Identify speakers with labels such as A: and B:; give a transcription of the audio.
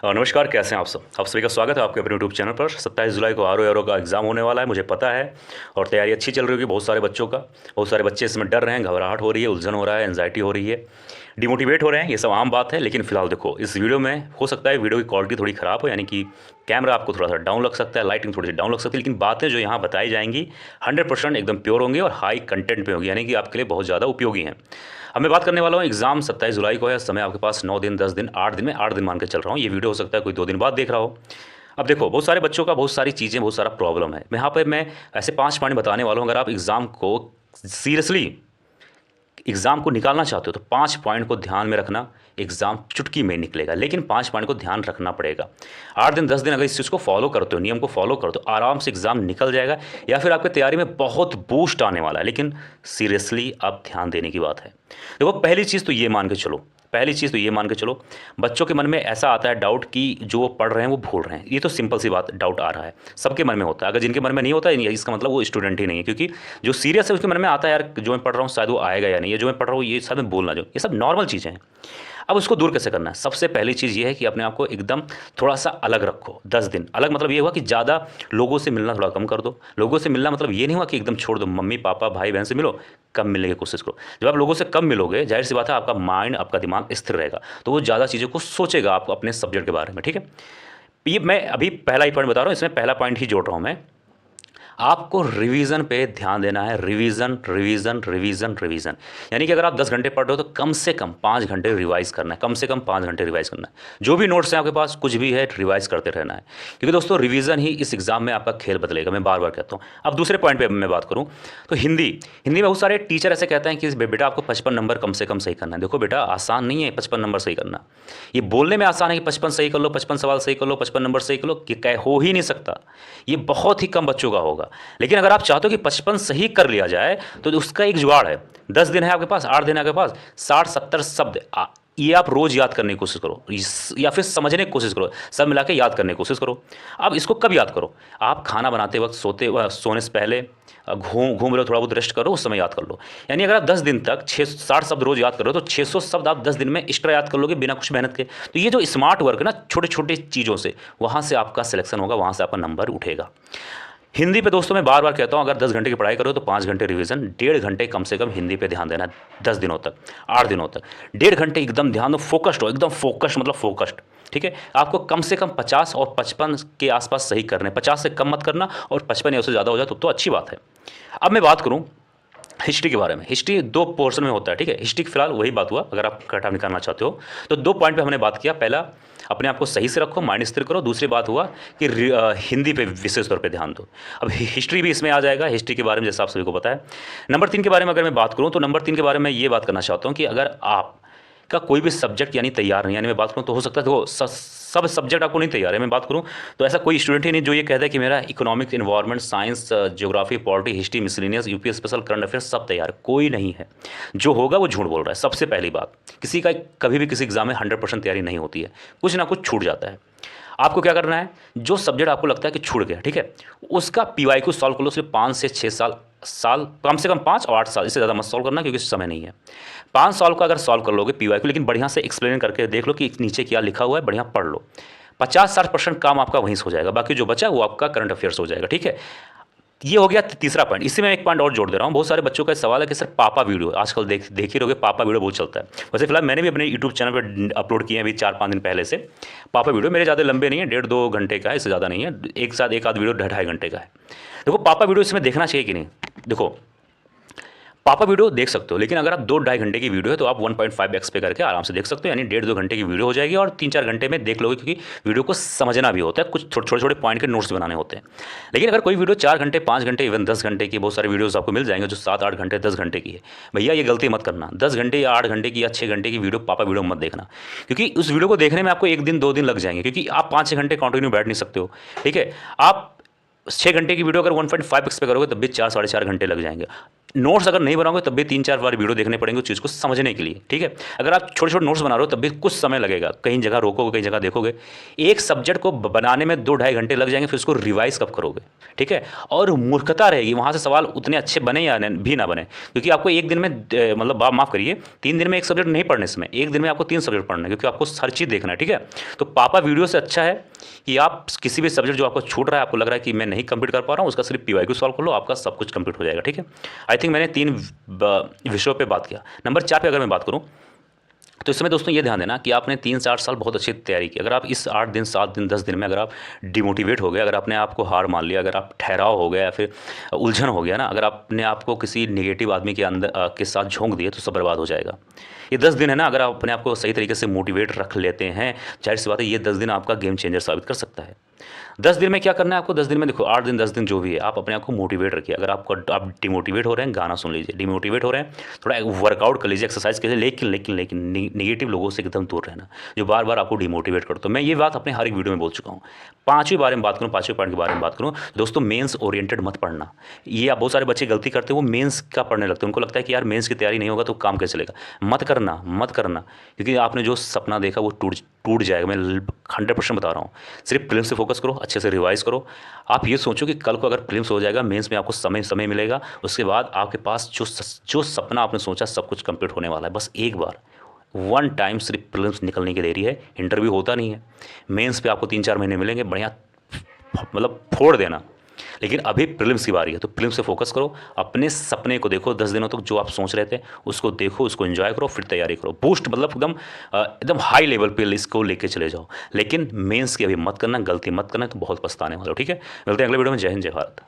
A: नमस्कार, कैसे हैं आप सब? आप सभी का स्वागत है आपके अपने यूट्यूब चैनल पर। 27 जुलाई को आरओ का एग्ज़ाम होने वाला है, मुझे पता है। और तैयारी अच्छी चल रही होगी बहुत सारे बच्चों का। बहुत सारे बच्चे इसमें डर रहे हैं, घबराहट हो रही है, उलझन हो रहा है, एंग्जाइटी हो रही है, डिमोटिवेट हो रहे हैं। ये सब आम बात है। लेकिन फिलहाल देखो, इस वीडियो में हो सकता है वीडियो की क्वालिटी थोड़ी ख़राब हो, यानी कि कैमरा आपको थोड़ा सा डाउन लग सकता है, लाइटिंग थोड़ी सी डाउन लग सकती है, लेकिन बातें जो यहाँ बताई जाएंगी 100% एकदम प्योर होंगी और हाई कंटेंट पे होंगी, यानी कि आपके लिए बहुत ज़्यादा उपयोगी हैं। अब मैं बात करने वाला हूँ, एग्जाम 27 जुलाई को है। समय आपके पास 9 दिन, 10 दिन, 8 दिन में 8 दिन मान के चल रहा हूँ। ये वीडियो हो सकता है कोई 2 दिन बाद देख रहा हो। अब देखो, बहुत सारे बच्चों का बहुत सारी चीज़ें, बहुत सारा प्रॉब्लम है। यहाँ पे मैं ऐसे 5 पॉइंट बताने वाला हूँ। अगर आप एग्ज़ाम को सीरियसली एग्ज़ाम को निकालना चाहते हो तो 5 पॉइंट को ध्यान में रखना। एग्ज़ाम चुटकी में निकलेगा, लेकिन 5 पॉइंट को ध्यान रखना पड़ेगा। 8 दिन 10 दिन अगर इस चीज़ को फॉलो करते हो, नियम को फॉलो करते हो, आराम से एग्ज़ाम निकल जाएगा। या फिर आपकी तैयारी में बहुत बूस्ट आने वाला है। लेकिन सीरियसली आप ध्यान देने की बात है। देखो, पहली चीज़ तो ये मान के चलो, बच्चों के मन में ऐसा आता है डाउट कि जो वो पढ़ रहे हैं वो भूल रहे हैं। ये तो सिंपल सी बात, डाउट आ रहा है, सबके मन में होता है। अगर जिनके मन में नहीं होता है, इसका मतलब वो स्टूडेंट ही नहीं है। क्योंकि जो सीरियस है उसके मन में आता है, यार जो मैं पढ़ रहा हूँ शायद वो आएगा या नहीं, ये जो मैं पढ़ रहा हूँ ये शायद मैं बोलना जो, ये सब नॉर्मल चीज़ें हैं। अब उसको दूर कैसे करना है? सबसे पहली चीज़ ये है कि अपने आप को एकदम थोड़ा सा अलग रखो। 10 दिन अलग मतलब ये हुआ कि ज़्यादा लोगों से मिलना थोड़ा कम कर दो। लोगों से मिलना मतलब ये नहीं हुआ कि एकदम छोड़ दो, मम्मी पापा भाई बहन से मिलो, कम मिलने की कोशिश करो। जब आप लोगों से कम मिलोगे, जाहिर सी बात है आपका माइंड, आपका दिमाग स्थिर रहेगा, तो वो ज़्यादा चीज़ों को सोचेगा आप अपने सब्जेक्ट के बारे में। ठीक है, ये मैं अभी पहला ही पॉइंट बता रहा हूँ, इसमें पहला पॉइंट ही जोड़ रहा हूँ मैं। आपको रिवीजन पे ध्यान देना है। रिवीजन रिवीजन रिवीजन रिवीजन, यानी कि अगर आप 10 घंटे पढ़ रहे हो तो कम से कम 5 घंटे रिवाइज करना है। कम से कम 5 घंटे रिवाइज करना है। जो भी नोट्स हैं आपके पास, कुछ भी है, रिवाइज करते रहना है। क्योंकि दोस्तों, रिवीजन ही इस एग्जाम में आपका खेल बदलेगा, मैं बार बार कहता हूँ। अब दूसरे पॉइंट पे मैं बात करूँ तो हिंदी में बहुत सारे टीचर ऐसे कहते हैं कि बेटा आपको 55 नंबर कम से कम सही करना है। देखो बेटा, आसान नहीं है 55 नंबर सही करना। ये बोलने में आसान है कि 55 सही कर लो, 55 सवाल सही कर लो, 55 नंबर सही कर लो, कि हो ही नहीं सकता। ये बहुत ही कम बच्चों का होगा। लेकिन अगर आप चाहते हो कि 55 सही कर लिया जाए तो उसका एक जुगाड़ है। 10 दिन है आपके पास, 8 दिन है आपके पास, 60-70 शब्द ये आप रोज याद करने की कोशिश करो, या फिर समझने की कोशिश करो, सब मिला के याद करने की कोशिश करो। अब इसको कब याद करो? आप खाना बनाते वक्त, सोने से पहले, घूम रहे हो, थोड़ा बहुत रेस्ट करो, उस समय याद कर लो। यानी अगर आप 10 दिन तक 60 शब्द रोज याद कर रहे हो तो 600 शब्द आप 10 दिन में एक्स्ट्रा याद कर लोगे बिना कुछ मेहनत के। तो ये जो स्मार्ट वर्क है ना, छोटे छोटे चीज़ों से, वहाँ से आपका सिलेक्शन होगा, वहाँ से आपका नंबर उठेगा। हिंदी पे दोस्तों मैं बार बार कहता हूँ, अगर 10 घंटे की पढ़ाई करो तो 5 घंटे रिवीजन, 1.5 घंटे कम से कम हिंदी पे ध्यान देना। 10 दिनों तक, 8 दिनों तक 1.5 घंटे एकदम ध्यान दो, फोकस्ड हो, एकदम फोकस्ड मतलब फोकस्ड। ठीक है, आपको कम से कम 50 और 55 के आसपास सही करने, 50 से कम मत करना, और 55 या उससे ज़्यादा हो जाए तो अच्छी बात है। अब मैं बात करूँ हिस्ट्री के बारे में। हिस्ट्री 2 पोर्शन में होता है। ठीक है, हिस्ट्री फिलहाल वही बात हुआ, अगर आप कट निकालना चाहते हो तो 2 पॉइंट पे हमने बात किया। पहला, अपने आप को सही से रखो, माइंड स्थिर करो। दूसरी बात हुआ कि हिंदी पे विशेष तौर पे ध्यान दो। अब हिस्ट्री भी इसमें आ जाएगा। हिस्ट्री के बारे में जैसा आप सभी को पता है। नंबर 3 के बारे में अगर मैं बात करूँ तो नंबर 3 के बारे में ये बात करना चाहता हूँ कि अगर आप का कोई भी सब्जेक्ट यानी तैयार नहीं, यानी मैं बात करूँ तो हो सकता है वो सब सब्जेक्ट आपको नहीं तैयार है। मैं बात करूँ तो ऐसा कोई स्टूडेंट ही नहीं जो ये कहता है कि मेरा economics, environment, science, geography, polity, history, miscellaneous, UP special, current affairs सब तैयार है। कोई नहीं है। जो होगा वो झूठ बोल रहा है। सबसे पहली बात, किसी का कभी भी किसी एग्जाम में 100% तैयारी नहीं होती है, कुछ ना कुछ छूट जाता है। आपको क्या करना है, जो सब्जेक्ट आपको लगता है कि छूट गया, ठीक है, उसका पीवाईक्यू सॉल्व कर लो। सिर्फ 5 से 6 साल कम से कम 5 और 8 साल, इससे ज़्यादा मत सॉल्व करना क्योंकि समय नहीं है। 5 साल का अगर सॉल्व कर लोगे पीवाईक्यू, लेकिन बढ़िया से एक्सप्लेन करके देख लो कि नीचे क्या लिखा हुआ है, बढ़िया पढ़ लो, 50-60% काम आपका वहीं से हो जाएगा। बाकी जो बचा वो आपका करंट अफेयर्स हो जाएगा। ठीक है, ये हो गया तीसरा पॉइंट। इसी में एक पॉइंट और जोड़ दे रहा हूँ। बहुत सारे बच्चों का सवाल है कि सर पापा वीडियो, आजकल देख ही रहोगे, पापा वीडियो बहुत चलता है। वैसे फिलहाल मैंने भी अपने यूट्यूब चैनल पर अपलोड किए हैं अभी 4-5 दिन पहले से। पापा वीडियो मेरे ज़्यादा लंबे नहीं है, 1.5-2 घंटे का है, इससे ज़्यादा नहीं है। एक साथ एक आध वीडियो 2.5 घंटे का है। देखो, पापा वीडियो इसमें देखना चाहिए कि नहीं? देखो, पापा वीडियो देख सकते हो, लेकिन अगर आप 2-2.5 घंटे की वीडियो है तो आप 1.5x पे करके आराम से देख सकते हो, यानी 1.5-2 घंटे की वीडियो हो जाएगी और 3-4 घंटे में देख लोगे। क्योंकि वीडियो को समझना भी होता है, कुछ छोटे छोटे पॉइंट के नोट्स बनाने होते हैं। लेकिन अगर कोई वीडियो 4 घंटे, 5 घंटे, इवन 10 घंटे की, बहुत सारी वीडियोज़ आपको मिल जाएंगे जो 7-8 घंटे, 10 घंटे की है। भैया ये गलती मत करना, 10 घंटे या 8 घंटे की या 6 घंटे की वीडियो पापा वीडियो मत देखना। क्योंकि उस वीडियो को देखने में आपको 1 दिन 2 दिन लग जाएंगे, क्योंकि आप 5-6 घंटे कंटिन्यू बैठ नहीं सकते हो। ठीक है, आप 6 घंटे की वीडियो अगर 1.5x पे करोगे तब भी 4 साढ़े 4 घंटे लग जाएंगे। नोट्स अगर नहीं बनाओगे तब भी 3-4 बार वीडियो देखने पड़ेंगे उस चीज़ को समझने के लिए, ठीक है। अगर आप छोटे छोटे नोट्स बना रहे हो तब भी कुछ समय लगेगा, कहीं जगह रोकोगे, कहीं जगह देखोगे। एक सब्जेक्ट को बनाने में 2-2.5 घंटे लग जाएंगे, फिर उसको रिवाइज कब करोगे, ठीक है। और मूर्खता रहेगी, वहाँ से सवाल उतने अच्छे बने या भी ना बने, क्योंकि आपको एक दिन में मतलब माफ़ करिए 3 दिन में एक सब्जेक्ट नहीं पढ़ने समय, एक दिन में आपको 3 सब्जेक्ट पढ़ना है, क्योंकि आपको हर चीज़ देखना है, ठीक है। तो पापा वीडियो से अच्छा है कि आप किसी भी सब्जेक्ट जो आपको छूट रहा है, आपको लग रहा है कि मैं नहीं कंप्लीट कर पा रहा हूँ, उसका सिर्फ PYQ सॉल्व कर लो, आपका सब कुछ कंप्लीट हो जाएगा, ठीक है। आई थिंक मैंने 3 विषयों पे बात किया। नंबर 4 पे अगर मैं बात करूँ तो इस समय दोस्तों ये ध्यान देना कि आपने 3-4 साल बहुत अच्छी तैयारी की। अगर आप इस 8 दिन 7 दिन 10 दिन में अगर आप डिमोटिवेट हो गए, अगर आपने आपको हार मान लिया, अगर आप ठहराव हो गया या फिर उलझन हो गया ना, अगर आपने आपको किसी नेगेटिव आदमी के अंदर के साथ झोंक दिए, तो सब बर्बाद हो जाएगा। ये 10 दिन है ना, अगर आप अपने आप को सही तरीके से मोटिवेट रख लेते हैं, जाहिर सी बात है ये 10 दिन आपका गेम चेंजर साबित कर सकता है। 10 दिन में क्या करना है आपको? 10 दिन में देखो, 8 दिन 10 दिन जो भी है, आप अपने आप को मोटिवेट रखिए। अगर आप डिमोटिवेट हो रहे हैं, गाना सुन लीजिए। डिमोटिवेट हो रहे हैं, थोड़ा वर्कआउट कर लीजिए, एक्सरसाइज कीजिए, लेकिन नेगेटिव लोगों से एकदम दूर रहना, जो बार बार आपको डिमोटिवेट करते हो। मैं ये बात अपने हर एक वीडियो में बोल चुका हूँ। 5वें बारे में बात करूँ, 5वें पॉइंट के बारे में बात करूँ, दोस्तों मेंस ओरिएंटेड मत पढ़ना। ये आप बहुत सारे बच्चे गलती करते हैं, वो मेंस का पढ़ने लगते हैं। उनको लगता है कि यार मेंस की तैयारी नहीं होगा तो काम कैसे चलेगा। मत करना, मत करना, क्योंकि आपने जो सपना देखा वो टूट जाएगा। मैं 100% बता रहा हूँ। सिर्फ प्रीलिम्स से फोकस करो, अच्छे से रिवाइज करो। आप ये सोचो कि कल को अगर प्रीलिम्स हो जाएगा, मेंस में आपको समय मिलेगा, उसके बाद आपके पास जो सपना आपने सोचा सब कुछ कंप्लीट होने वाला है। बस एक बार, वन टाइम सिर्फ प्रीलिम्स निकलने की देरी है। इंटरव्यू होता नहीं है। मेंस पे आपको 3-4 महीने मिलेंगे, बढ़िया मतलब फोड़ देना। लेकिन अभी प्रीलिम्स की बारी है, तो प्रीलिम्स से फोकस करो, अपने सपने को देखो। 10 दिनों तक जो आप सोच रहे थे उसको देखो, उसको एंजॉय करो, फिर तैयारी करो। बूस्ट मतलब एकदम हाई लेवल पे इसको लेके चले जाओ। लेकिन मेंस की अभी मत करना, गलती मत करना, तो बहुत पछताने वाले हो, ठीक है। मिलते हैं अगले वीडियो में। जय हिंद, जय भारत।